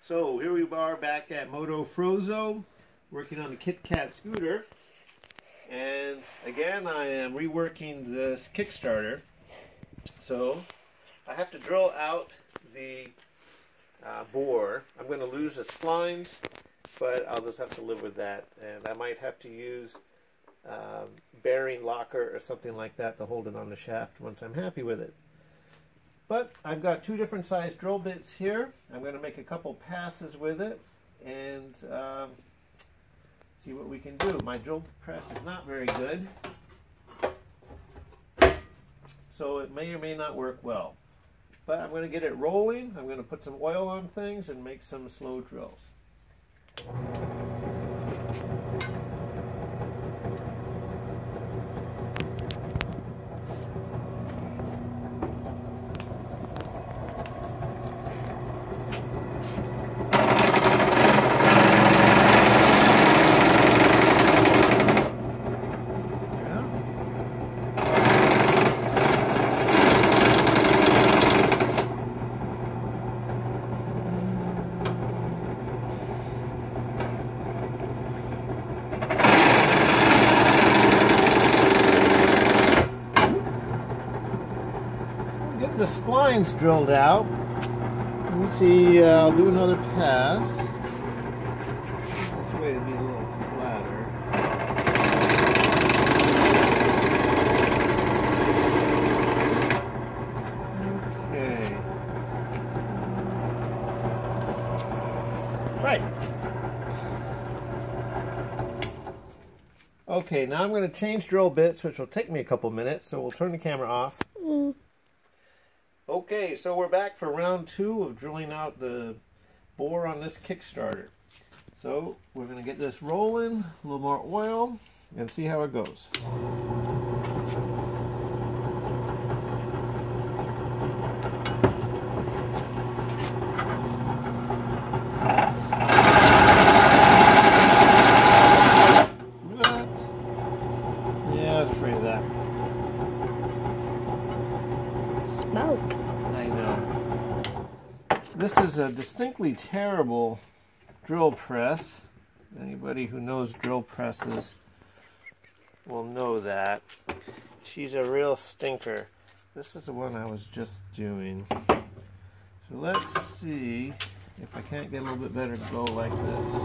So here we are back at Moto Frozo, working on the Kit Kat scooter. And again, I am reworking this Kickstarter. So I have to drill out the bore. I'm going to lose the splines, but I'll just have to live with that. And I might have to use bearing locker or something like that to hold it on the shaft once I'm happy with it. But I've got two different size drill bits here. I'm going to make a couple passes with it and see what we can do. My drill press is not very good, so it may or may not work well. But I'm going to get it rolling. I'm going to put some oil on things and make some slow drills. Get the splines drilled out. Let me see, I'll do another pass. This way it'll be a little flatter. Okay. Right. Okay, now I'm going to change drill bits, which will take me a couple minutes, so we'll turn the camera off. Okay, so we're back for round 2 of drilling out the bore on this Kickstarter. So we're going to get this rolling, a little more oil, and see how it goes. Yeah, I was afraid of that. Smoke. I know. This is a distinctly terrible drill press. Anybody who knows drill presses will know that. She's a real stinker. This is the one I was just doing. So let's see if I can't get a little bit better to go like this.